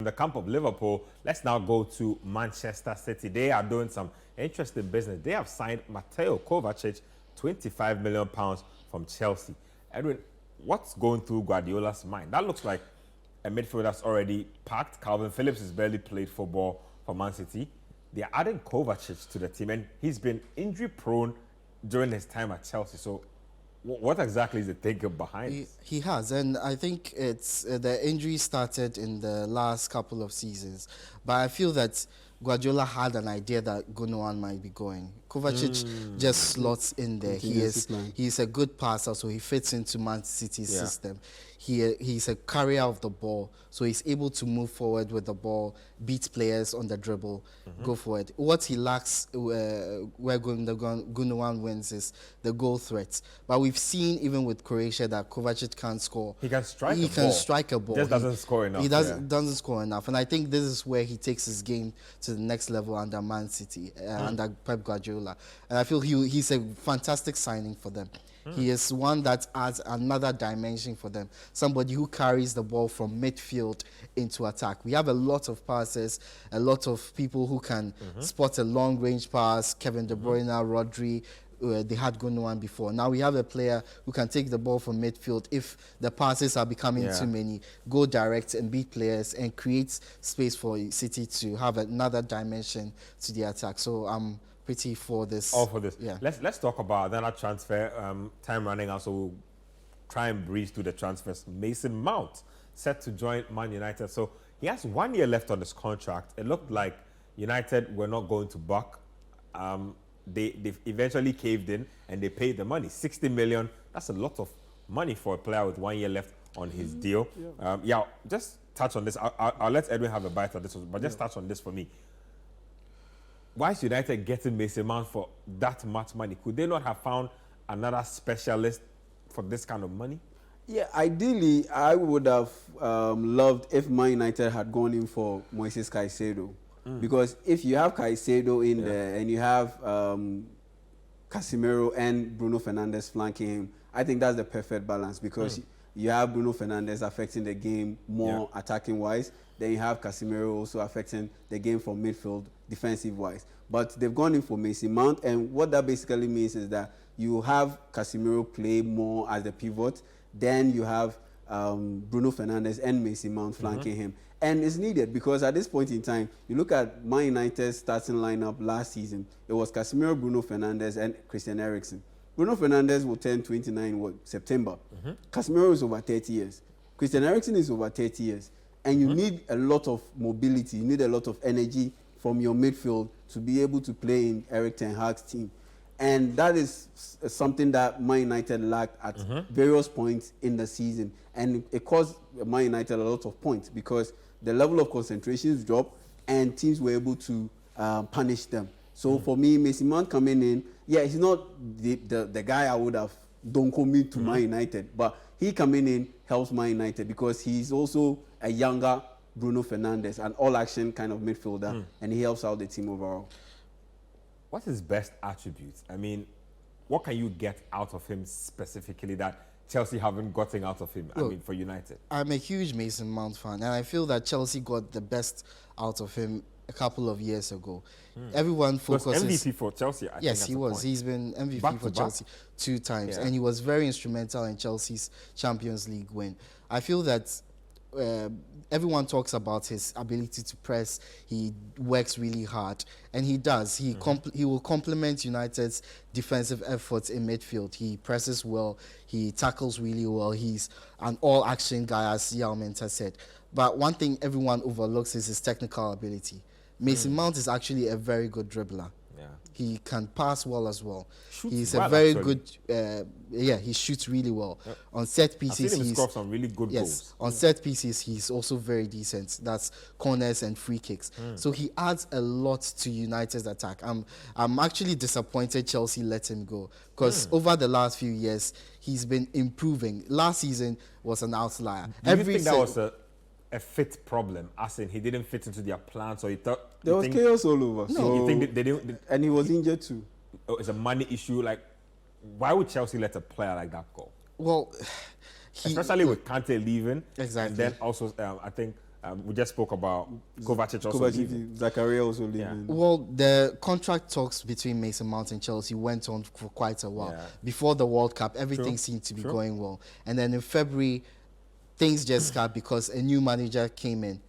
the camp of Liverpool, let's now go to Manchester City. They are doing some interesting business. They have signed Mateo Kovacic, £25 million from Chelsea. Edwin, what's going through Guardiola's mind? That looks like a midfield that's already packed. Calvin Phillips has barely played football for Man City. They're adding Kovacic to the team, and he's been injury-prone during his time at Chelsea. So what exactly is the thinking behind it? He has, and I think it's the injury started in the last couple of seasons. But I feel that Guardiola had an idea that Gundogan might be going. Kovacic just slots in there. He's a good passer, so he fits into Man City's system. He's a carrier of the ball, so he's able to move forward with the ball, beat players on the dribble, go forward. What he lacks where Gundogan wins is the goal threat. But we've seen even with Croatia that Kovacic can score. He can strike He a can ball. strike a ball. Just doesn't score enough. He doesn't score enough. And I think this is where he takes his game to the next level under Man City, under Pep Guardiola. And I feel he's a fantastic signing for them. He is one that adds another dimension for them. Somebody who carries the ball from midfield into attack. We have a lot of passers, a lot of people who can spot a long-range pass. Kevin De Bruyne, Rodri. They had Gundogan before. Now we have a player who can take the ball from midfield if the passes are becoming too many, go direct and beat players and create space for City to have another dimension to the attack. So I'm pretty for this. All for this. Yeah. Let's talk about another transfer. Time running out, so we'll try and breeze through the transfers. Mason Mount set to join Man United. So he has 1 year left on his contract. It looked like United were not going to buck. They eventually caved in and they paid the money. 60 million. That's a lot of money for a player with 1 year left on his deal. Just touch on this. I'll let Edwin have a bite of this, but just touch on this for me. Why is United getting Mason Mount for that much money? Could they not have found another specialist for this kind of money? Yeah, ideally, I would have loved if Man United had gone in for Moises Caicedo. Because if you have Caicedo in there and you have Casemiro and Bruno Fernandes flanking him, I think that's the perfect balance because you have Bruno Fernandes affecting the game more attacking-wise. Then you have Casemiro also affecting the game from midfield, defensive-wise. But they've gone in for Mason Mount, and what that basically means is that you have Casemiro play more as the pivot, then you have Bruno Fernandes and Mason Mount flanking him. And it's needed because at this point in time, you look at Man United's starting lineup last season, it was Casemiro, Bruno Fernandes, and Christian Eriksen. Bruno Fernandes will turn 29 in September. Casemiro is over 30 years. Christian Eriksen is over 30 years. And you need a lot of mobility, you need a lot of energy from your midfield to be able to play in Erik ten Hag's team. And that is something that Man United lacked at various points in the season. And it caused Man United a lot of points because the level of concentrations dropped and teams were able to punish them. So for me, Mason Mount coming in, he's not the guy I would have don't commit to Man United, but he coming in helps Man United because he's also a younger Bruno Fernandes, an all-action kind of midfielder, and he helps out the team overall. What's his best attributes? I mean, what can you get out of him specifically that Chelsea haven't gotten out of him, for United? I'm a huge Mason Mount fan, and I feel that Chelsea got the best out of him a couple of years ago. Everyone focuses... He was MVP for Chelsea, I Yes, think he was. He's been MVP back for Chelsea 2 times, and he was very instrumental in Chelsea's Champions League win. I feel that everyone talks about his ability to press. He works really hard, and he does. He will complement United's defensive efforts in midfield. He presses well. He tackles really well. He's an all-action guy, as Yao Mensah said. But one thing everyone overlooks is his technical ability. Mason Mount is actually a very good dribbler. He can pass well as well. He's a very good, he shoots really well. On set pieces, he's scored some really good goals. On set pieces, he's also very decent. That's corners and free kicks. So he adds a lot to United's attack. I'm actually disappointed Chelsea let him go because over the last few years, he's been improving. Last season was an outlier. Do you think that was a fit problem, as in he didn't fit into their plans, or you thought there was chaos all over? No, so you think they didn't? And he was injured too. Oh, it's a money issue. Like, why would Chelsea let a player like that go? Well, especially with Kante leaving, exactly, and then also I think We just spoke about Kovacic also leaving. Zakaria also leaving. Well, the contract talks between Mason Mount and Chelsea went on for quite a while. Yeah. Before the World Cup, everything True. seemed to be True. going well. And then in February, things just got because a new manager came in.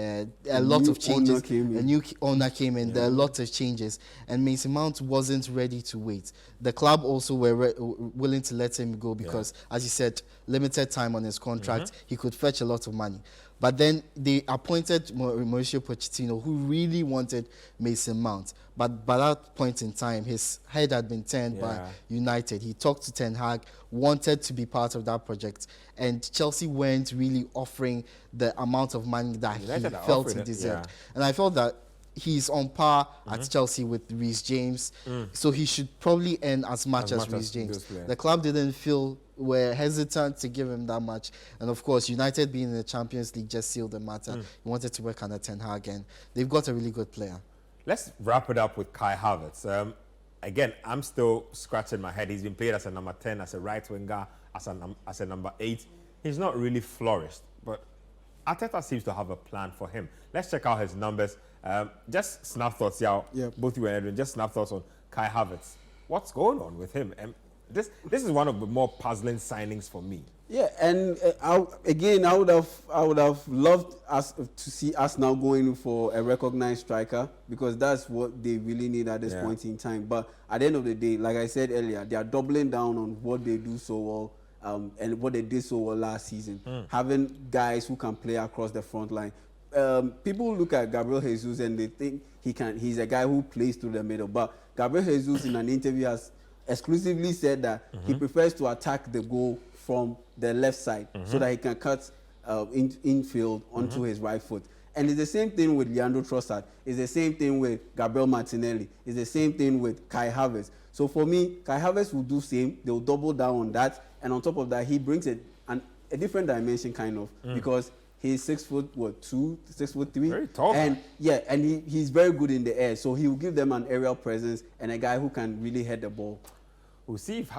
A lot of changes. A new owner came in. There are lots of changes. And Mason Mount wasn't ready to wait. The club also were willing to let him go because, as you said, limited time on his contract. He could fetch a lot of money. But then they appointed Mauricio Pochettino, who really wanted Mason Mount. But by that point in time, his head had been turned by United. He talked to Ten Hag, wanted to be part of that project. And Chelsea weren't really offering the amount of money that United he felt he it, deserved. And I felt that he's on par at Chelsea with Reece James. So he should probably earn as much as Reece James. The club didn't feel were hesitant to give him that much. And of course, United being in the Champions League just sealed the matter. He wanted to work under Ten Hag, and they've got a really good player. Let's wrap it up with Kai Havertz. Again, I'm still scratching my head. He's been played as a number 10, as a right winger, as a number 8. He's not really flourished, but Arteta seems to have a plan for him. Let's check out his numbers. Just snap thoughts, both you and Edwin, just snap thoughts on Kai Havertz. What's going on with him? This is one of the more puzzling signings for me. Yeah, and I would have loved us to see us now going for a recognized striker, because that's what they really need at this point in time. But at the end of the day, like I said earlier, they are doubling down on what they do so well and what they did so well last season. Having guys who can play across the front line. People look at Gabriel Jesus and they think he's a guy who plays through the middle. But Gabriel Jesus in an interview has exclusively said that he prefers to attack the goal from the left side so that he can cut infield onto his right foot. And it's the same thing with Leandro Trossard. It's the same thing with Gabriel Martinelli. It's the same thing with Kai Havertz. So for me, Kai Havertz will do same. They'll double down on that. And on top of that, he brings a different dimension kind of because he's 6'2", 6'3". Very tall. And he's very good in the air. So he will give them an aerial presence and a guy who can really head the ball. We'll see if